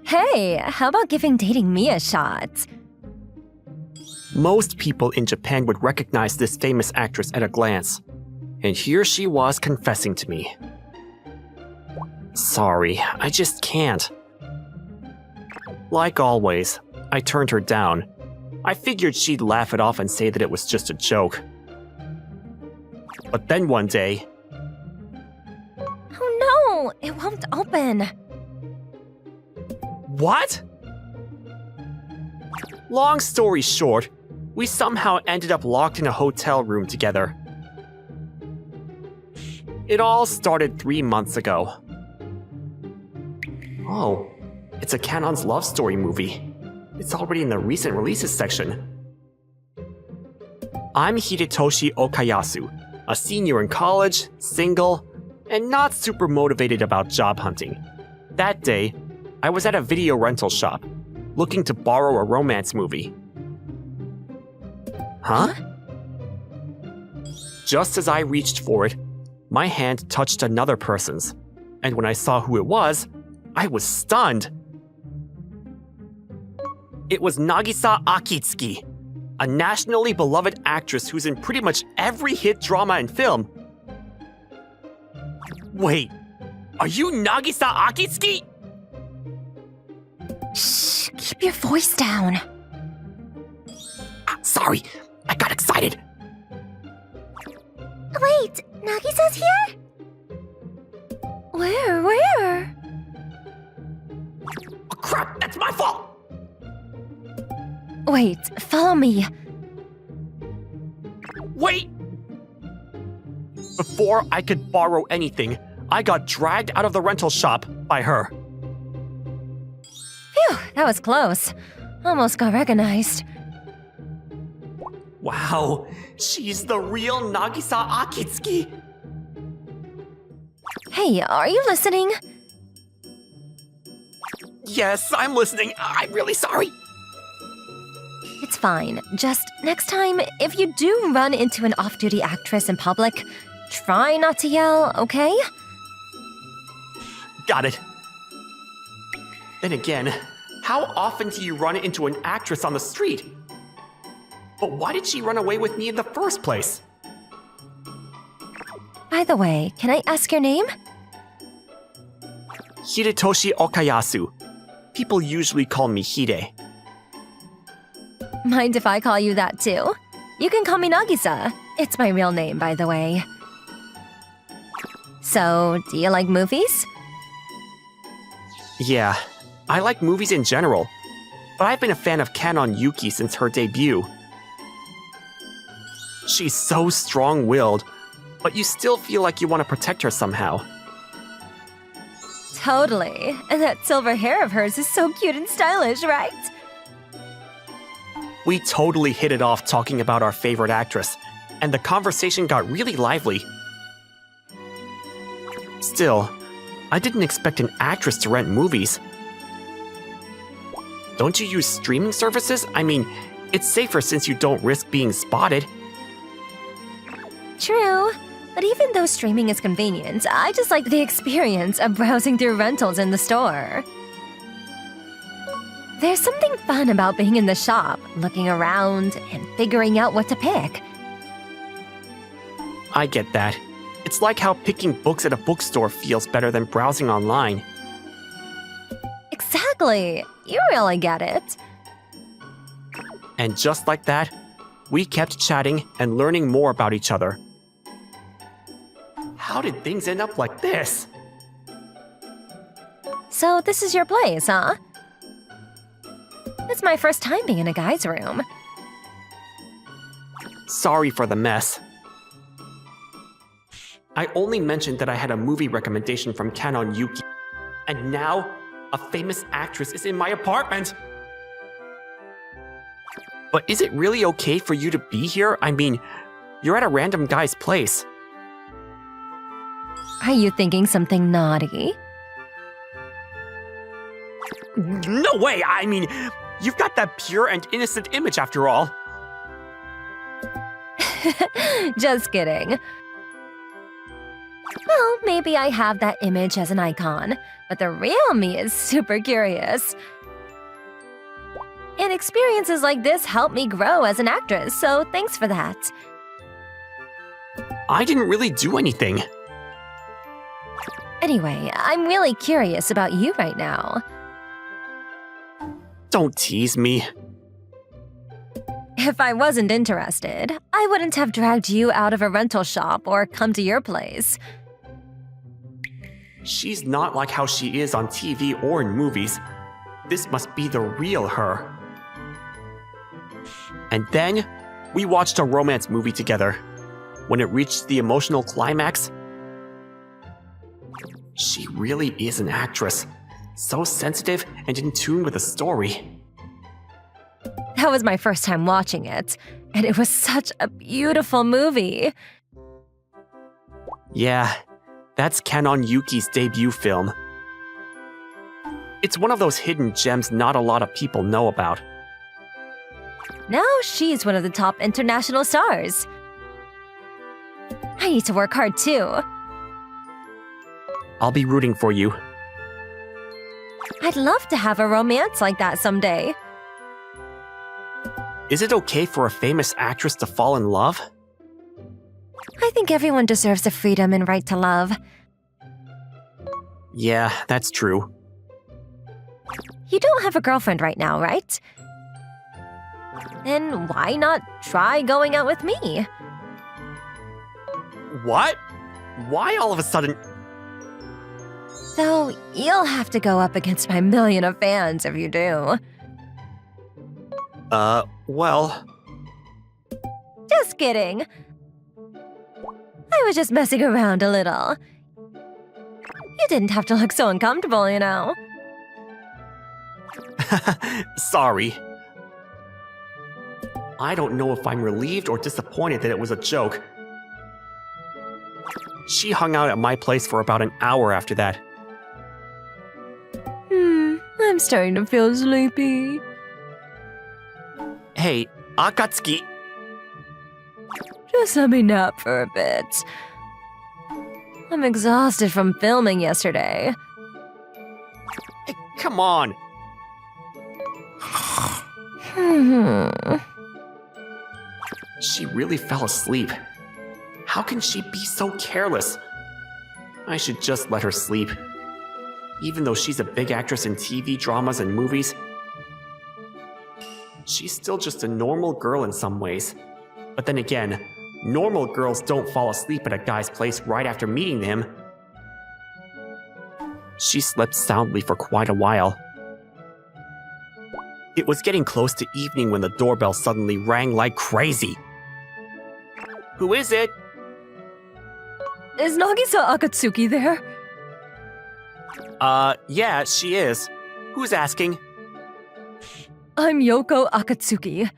Hey, how about giving dating me a shot? Most people in Japan would recognize this famous actress at a glance. And here she was confessing to me. Sorry, I just can't. Like always, I turned her down. I figured she'd laugh it off and say that it was just a joke. But then one day... Oh no, it won't open. What? Long story short, we somehow ended up locked in a hotel room together. It all started 3 months ago. Oh, it's a Canon's love story movie. It's already in the recent releases section. I'm Hidetoshi Okayasu, a senior in college, single, and not super motivated about job hunting. That day, I was at a video rental shop, looking to borrow a romance movie. Huh? Just as I reached for it, my hand touched another person's, and when I saw who it was, I was stunned. It was Nagisa Akitsuki, a nationally beloved actress who's in pretty much every hit drama and film. Wait, are you Nagisa Akitsuki? Shh, keep your voice down. Sorry, I got excited. Wait, Nagisa's here? Where? Oh, crap, that's my fault! Wait, follow me. Wait! Before I could borrow anything, I got dragged out of the rental shop by her. Phew, that was close. Almost got recognized. Wow, she's the real Nagisa Akitsuki. Hey, are you listening? Yes, I'm listening. I'm really sorry. It's fine. Just next time, if you do run into an off-duty actress in public, try not to yell, okay? Got it. Then again, how often do you run into an actress on the street? But why did she run away with me in the first place? By the way, can I ask your name? Hidetoshi Okayasu. People usually call me Hide. Mind if I call you that too? You can call me Nagisa. It's my real name, by the way. So, do you like movies? Yeah, I like movies in general, but I've been a fan of Kanon Yuki since her debut. She's so strong-willed, but you still feel like you want to protect her somehow. Totally. And that silver hair of hers is so cute and stylish, right? We totally hit it off talking about our favorite actress, and the conversation got really lively. Still, I didn't expect an actress to rent movies. Don't you use streaming services? I mean, it's safer since you don't risk being spotted. True. But even though streaming is convenient, I just like the experience of browsing through rentals in the store. There's something fun about being in the shop, looking around, and figuring out what to pick. I get that. It's like how picking books at a bookstore feels better than browsing online. Exactly. You really get it. And just like that, we kept chatting and learning more about each other. How did things end up like this? So this is your place, huh? It's my first time being in a guy's room. Sorry for the mess. I only mentioned that I had a movie recommendation from Kanon Yuki, and now a famous actress is in my apartment. But is it really okay for you to be here? I mean, you're at a random guy's place. Are you thinking something naughty? No way! I mean, you've got that pure and innocent image after all. Just kidding. Well, Well, maybe I have that image as an icon, but the real me is super curious. And experiences like this help me grow as an actress, so thanks for that. I didn't really do anything. Anyway, I'm really curious about you right now. Don't tease me. If I wasn't interested, I wouldn't have dragged you out of a rental shop or come to your place. She's not like how she is on TV or in movies. This must be the real her. And then, we watched a romance movie together. When it reached the emotional climax, she really is an actress. So sensitive and in tune with the story. That was my first time watching it, and it was such a beautiful movie. Yeah, that's Kanon Yuki's debut film. It's one of those hidden gems not a lot of people know about. Now she's one of the top international stars. I need to work hard too. I'll be rooting for you. I'd love to have a romance like that someday. Is it okay for a famous actress to fall in love? I think everyone deserves the freedom and right to love. Yeah, that's true. You don't have a girlfriend right now, right? Then why not try going out with me? What? Why all of a sudden? Though you'll have to go up against my million of fans if you do. Well... Just kidding. I was just messing around a little. You didn't have to look so uncomfortable, you know. Sorry. I don't know if I'm relieved or disappointed that it was a joke. She hung out at my place for about an hour after that. I'm starting to feel sleepy. Hey, Akatsuki. Just let me nap for a bit. I'm exhausted from filming yesterday. Hey, come on. She really fell asleep. How can she be so careless? I should just let her sleep. Even though she's a big actress in TV dramas and movies, she's still just a normal girl in some ways. But then again, normal girls don't fall asleep at a guy's place right after meeting him. She slept soundly for quite a while. It was getting close to evening when the doorbell suddenly rang like crazy. Who is it? Is Nagisa Akatsuki there? Yeah, she is. Who's asking? I'm Yoko Akatsuki.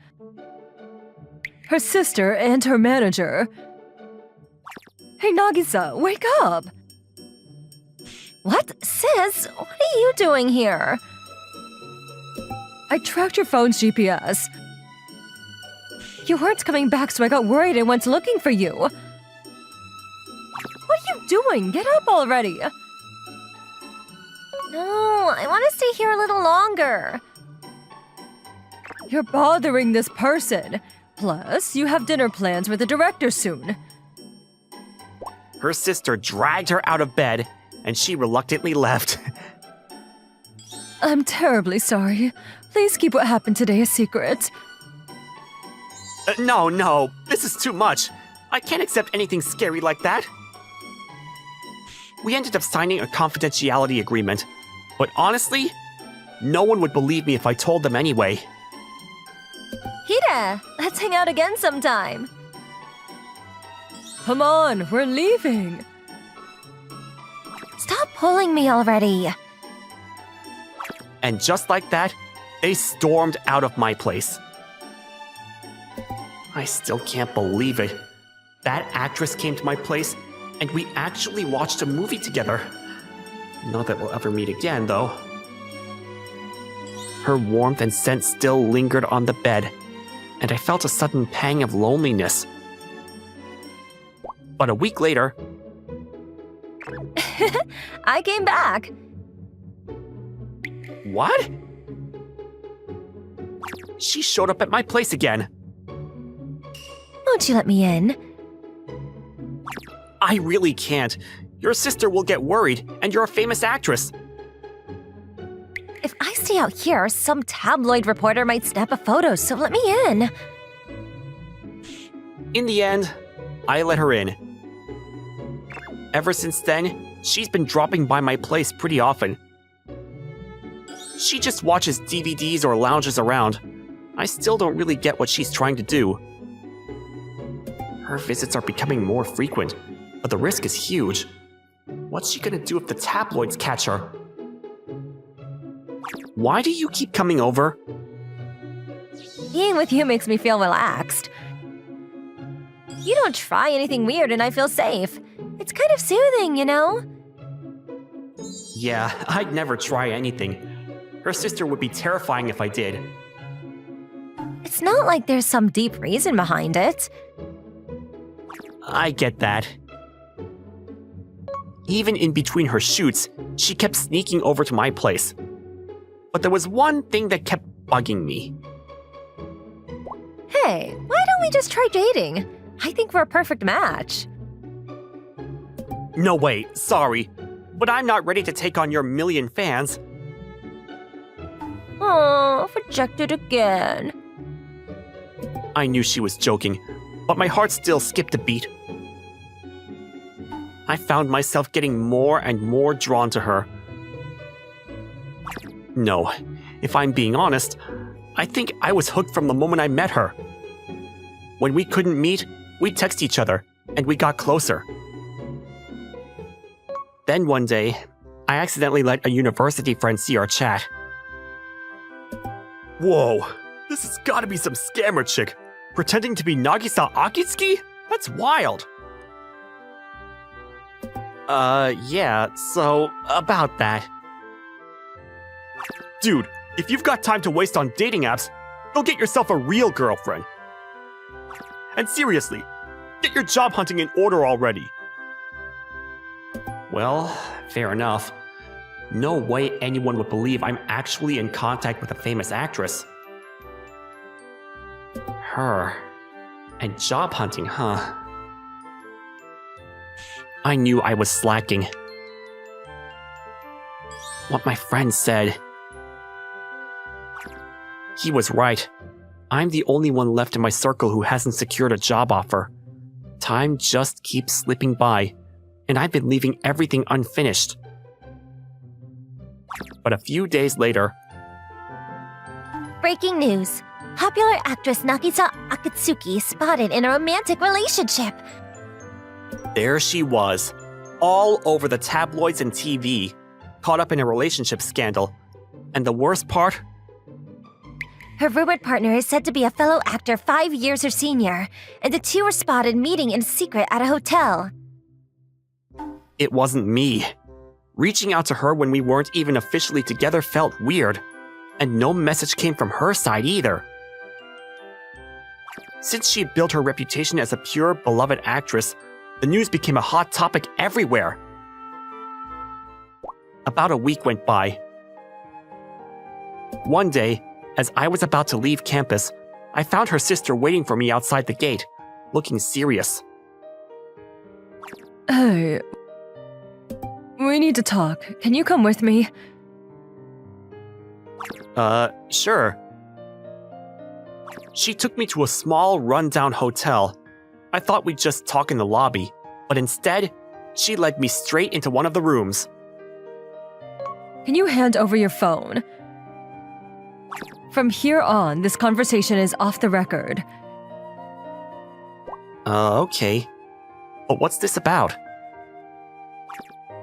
Her sister and her manager. Hey Nagisa, wake up! What? Sis, what are you doing here? I tracked your phone's GPS. You weren't coming back, so I got worried and went looking for you. What are you doing? Get up already! No, I want to stay here a little longer. You're bothering this person. Plus, you have dinner plans with the director soon. Her sister dragged her out of bed, and she reluctantly left. I'm terribly sorry. Please keep what happened today a secret. No, this is too much. I can't accept anything scary like that. We ended up signing a confidentiality agreement, but honestly, no one would believe me if I told them anyway. Hida, let's hang out again sometime. Come on, we're leaving. Stop pulling me already. And just like that, they stormed out of my place. I still can't believe it. That actress came to my place, and we actually watched a movie together. Not that we'll ever meet again, though. Her warmth and scent still lingered on the bed, and I felt a sudden pang of loneliness. But a week later, I came back. What? She showed up at my place again. Won't you let me in? I really can't. Your sister will get worried, and you're a famous actress. If I stay out here, some tabloid reporter might snap a photo, so let me in. In the end, I let her in. Ever since then, she's been dropping by my place pretty often. She just watches DVDs or lounges around. I still don't really get what she's trying to do. Her visits are becoming more frequent, but the risk is huge. What's she gonna do if the tabloids catch her? Why do you keep coming over? Being with you makes me feel relaxed. You don't try anything weird and I feel safe. It's kind of soothing, you know? Yeah, I'd never try anything. Her sister would be terrifying if I did. It's not like there's some deep reason behind it. I get that. Even in between her shoots, she kept sneaking over to my place. But there was one thing that kept bugging me. Hey, why don't we just try dating? I think we're a perfect match. No way, sorry, but I'm not ready to take on your million fans. Oh, rejected again. I knew she was joking, but my heart still skipped a beat. I found myself getting more and more drawn to her. No, if I'm being honest, I think I was hooked from the moment I met her. When we couldn't meet, we'd text each other, and we got closer. Then one day, I accidentally let a university friend see our chat. Whoa, this has gotta be some scammer chick, pretending to be Nagisa Akitsuki? That's wild! Yeah, so, about that. Dude, if you've got time to waste on dating apps, go get yourself a real girlfriend. And seriously, get your job hunting in order already. Well, fair enough. No way anyone would believe I'm actually in contact with a famous actress. Her. And job hunting, huh? I knew I was slacking. What my friend said. He was right. I'm the only one left in my circle who hasn't secured a job offer. Time just keeps slipping by, and I've been leaving everything unfinished. But a few days later... Breaking news. Popular actress Nagisa Akitsuki spotted in a romantic relationship. There she was, all over the tabloids and TV, caught up in a relationship scandal. And the worst part? Her rumored partner is said to be a fellow actor 5 years her senior, and the two were spotted meeting in secret at a hotel. It wasn't me. Reaching out to her when we weren't even officially together felt weird, and no message came from her side either. Since she'd built her reputation as a pure, beloved actress, the news became a hot topic everywhere. About a week went by. One day, as I was about to leave campus, I found her sister waiting for me outside the gate, looking serious. Hey, we need to talk. Can you come with me? Sure. She took me to a small, run-down hotel. I thought we'd just talk in the lobby, but instead, she led me straight into one of the rooms. Can you hand over your phone? From here on, this conversation is off the record. Okay. But what's this about?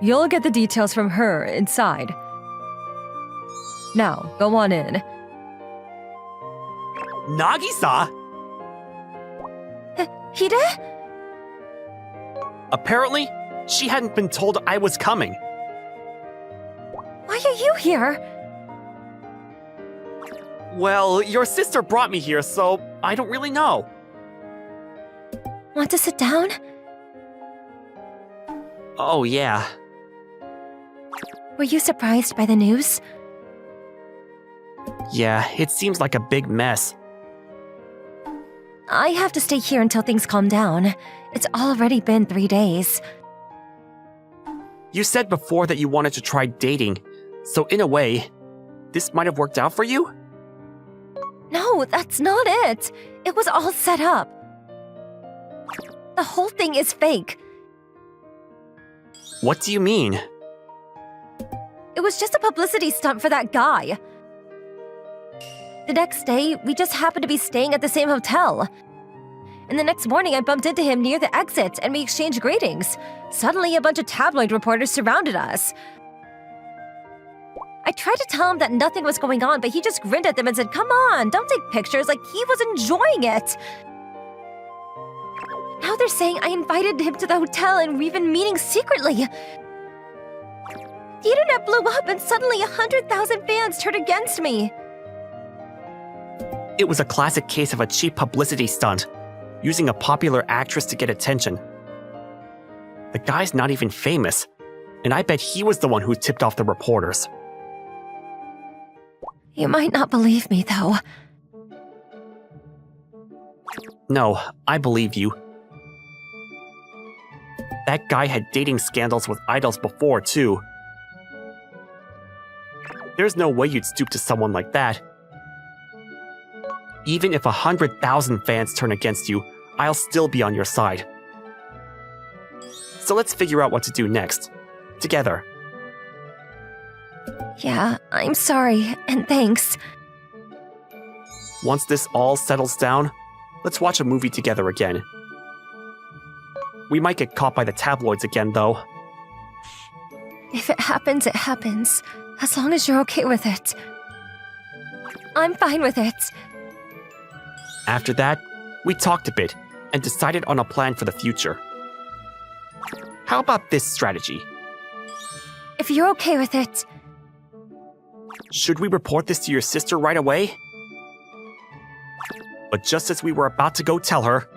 You'll get the details from her inside. Now, go on in. Nagisa? Hide? Apparently, she hadn't been told I was coming. Why are you here? Well, your sister brought me here, so I don't really know. Want to sit down? Oh, yeah. Were you surprised by the news? Yeah, it seems like a big mess. I have to stay here until things calm down. It's already been 3 days. You said before that you wanted to try dating, so in a way, this might have worked out for you? No, that's not it. It was all set up. The whole thing is fake. What do you mean? It was just a publicity stunt for that guy. The next day, we just happened to be staying at the same hotel. And the next morning, I bumped into him near the exit and we exchanged greetings. Suddenly, a bunch of tabloid reporters surrounded us. I tried to tell him that nothing was going on, but he just grinned at them and said, "Come on, don't take pictures," like he was enjoying it. Now they're saying I invited him to the hotel and we've been meeting secretly. The internet blew up and suddenly 100,000 fans turned against me. It was a classic case of a cheap publicity stunt, using a popular actress to get attention. The guy's not even famous, and I bet he was the one who tipped off the reporters. You might not believe me, though. No, I believe you. That guy had dating scandals with idols before, too. There's no way you'd stoop to someone like that. Even if 100,000 fans turn against you, I'll still be on your side. So let's figure out what to do next. Together. Yeah, I'm sorry, and thanks. Once this all settles down, let's watch a movie together again. We might get caught by the tabloids again, though. If it happens, it happens. As long as you're okay with it. I'm fine with it. After that, we talked a bit and decided on a plan for the future. How about this strategy? If you're okay with it. Should we report this to your sister right away? But just as we were about to go tell her...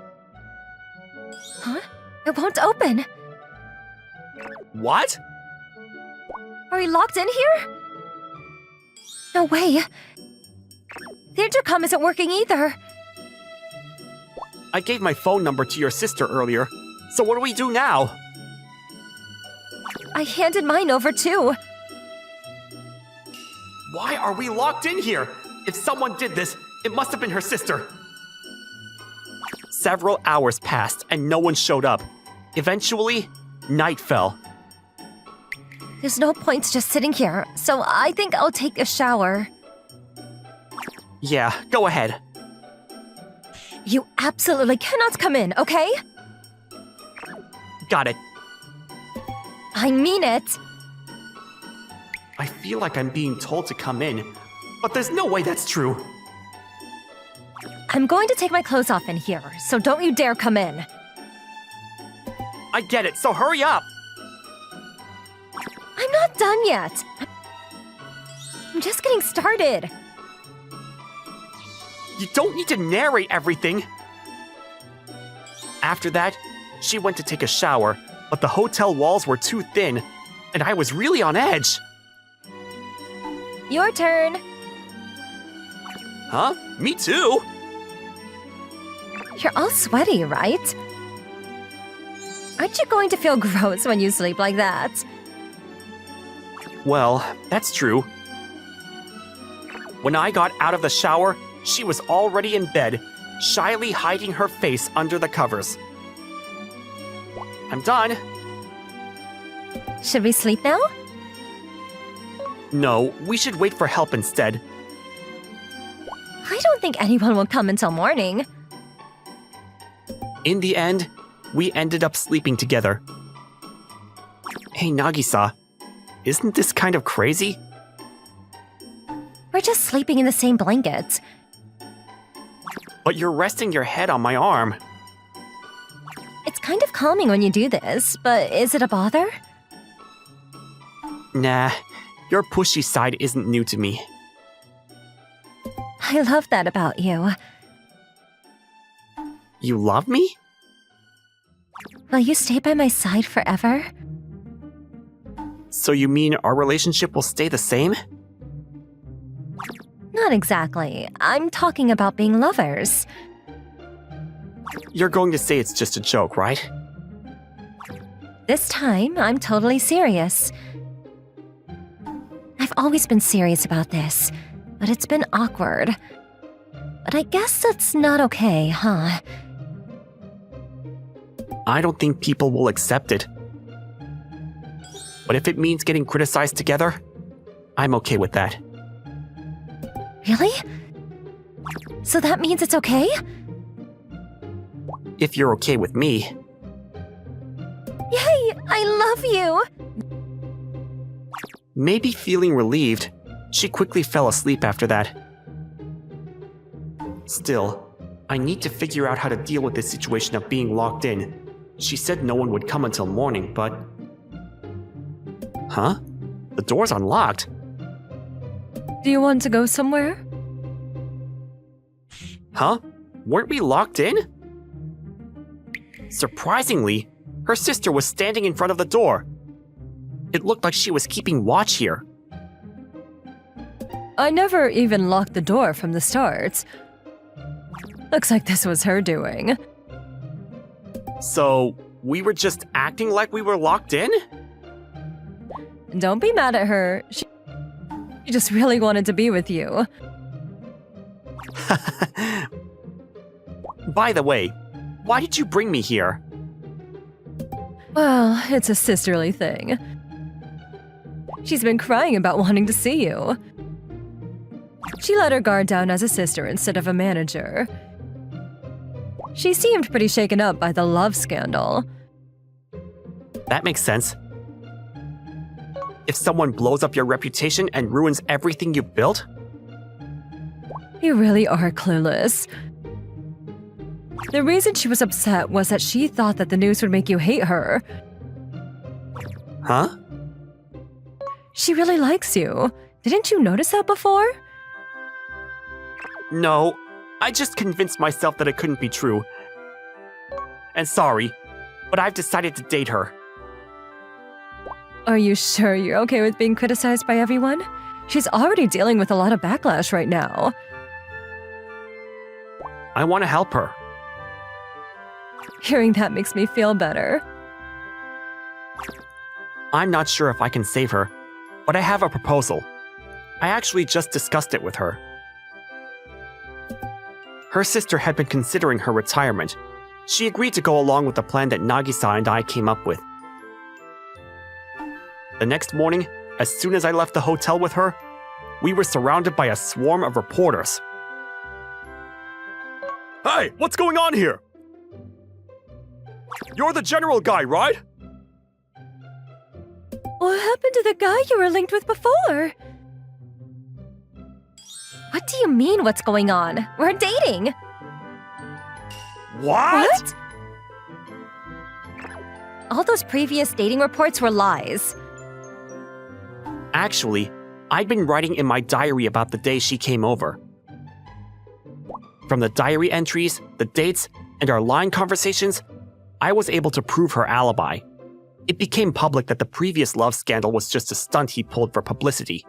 Huh? It won't open. What? Are we locked in here? No way. The intercom isn't working either. I gave my phone number to your sister earlier, so what do we do now? I handed mine over too. Why are we locked in here? If someone did this, it must have been her sister. Several hours passed and no one showed up. Eventually, night fell. There's no point just sitting here, so I think I'll take a shower. Yeah, go ahead. You absolutely cannot come in, okay? Got it. I mean it. I feel like I'm being told to come in, but there's no way that's true. I'm going to take my clothes off in here, so don't you dare come in. I get it, so hurry up! I'm not done yet. I'm just getting started. You don't need to narrate everything! After that, she went to take a shower, but the hotel walls were too thin, and I was really on edge. Your turn. Huh? Me too? You're all sweaty, right? Aren't you going to feel gross when you sleep like that? Well, that's true. When I got out of the shower, she was already in bed, shyly hiding her face under the covers. I'm done. Should we sleep now? No, we should wait for help instead. I don't think anyone will come until morning. In the end, we ended up sleeping together. Hey, Nagisa, isn't this kind of crazy? We're just sleeping in the same blanket. But you're resting your head on my arm. It's kind of calming when you do this, but is it a bother? Nah, your pushy side isn't new to me. I love that about you. You love me? Will you stay by my side forever? So you mean our relationship will stay the same? Not exactly. I'm talking about being lovers. You're going to say it's just a joke, right? This time, I'm totally serious. I've always been serious about this, but it's been awkward. But I guess that's not okay, huh? I don't think people will accept it. But if it means getting criticized together, I'm okay with that. Really? So that means it's okay? If you're okay with me. Yay! I love you! Maybe feeling relieved, she quickly fell asleep after that. Still, I need to figure out how to deal with this situation of being locked in. She said no one would come until morning, but... Huh? The door's unlocked. Do you want to go somewhere? Huh? Weren't we locked in? Surprisingly, her sister was standing in front of the door. It looked like she was keeping watch here. I never even locked the door from the start. Looks like this was her doing. So, we were just acting like we were locked in? Don't be mad at her. She just really wanted to be with you. By the way, why did you bring me here? Well, it's a sisterly thing. She's been crying about wanting to see you. She let her guard down as a sister instead of a manager. She seemed pretty shaken up by the love scandal. That makes sense. If someone blows up your reputation and ruins everything you built? You really are clueless. The reason she was upset was that she thought that the news would make you hate her. Huh? She really likes you. Didn't you notice that before? No, I just convinced myself that it couldn't be true. And sorry, but I've decided to date her. Are you sure you're okay with being criticized by everyone? She's already dealing with a lot of backlash right now. I want to help her. Hearing that makes me feel better. I'm not sure if I can save her, but I have a proposal. I actually just discussed it with her. Her sister had been considering her retirement. She agreed to go along with the plan that Nagisa and I came up with. The next morning, as soon as I left the hotel with her, we were surrounded by a swarm of reporters. Hey, what's going on here? You're the general guy, right? What happened to the guy you were linked with before? What do you mean, what's going on? We're dating! What? All those previous dating reports were lies. Actually, I'd been writing in my diary about the day she came over. From the diary entries, the dates, and our line conversations, I was able to prove her alibi. It became public that the previous love scandal was just a stunt he pulled for publicity,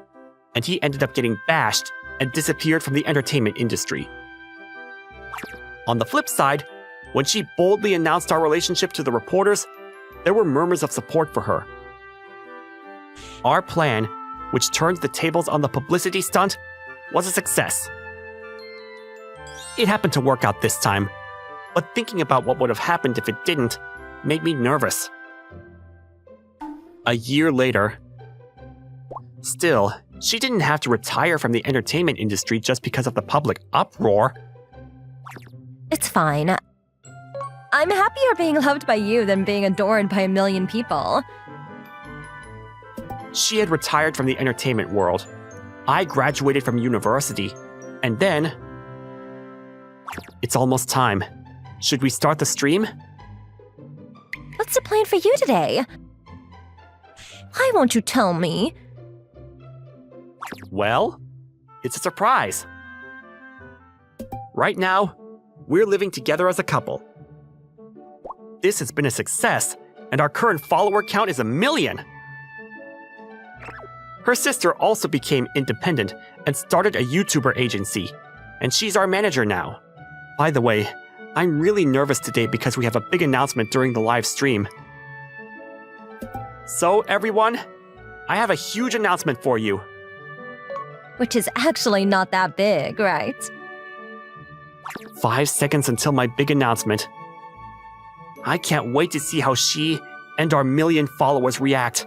and he ended up getting bashed and disappeared from the entertainment industry. On the flip side, when she boldly announced our relationship to the reporters, there were murmurs of support for her. Our plan, which turned the tables on the publicity stunt, was a success. It happened to work out this time, but thinking about what would have happened if it didn't made me nervous. A year later, still, she didn't have to retire from the entertainment industry just because of the public uproar. It's fine. I'm happier being loved by you than being adored by a million people. She had retired from the entertainment world. I graduated from university, and then... It's almost time. Should we start the stream? What's the plan for you today? Why won't you tell me? Well, it's a surprise. Right now, we're living together as a couple. This has been a success, and our current follower count is 1 million. Her sister also became independent and started a YouTuber agency, and she's our manager now. By the way, I'm really nervous today because we have a big announcement during the live stream. So, everyone, I have a huge announcement for you. Which is actually not that big, right? 5 seconds until my big announcement. I can't wait to see how she and our million followers react.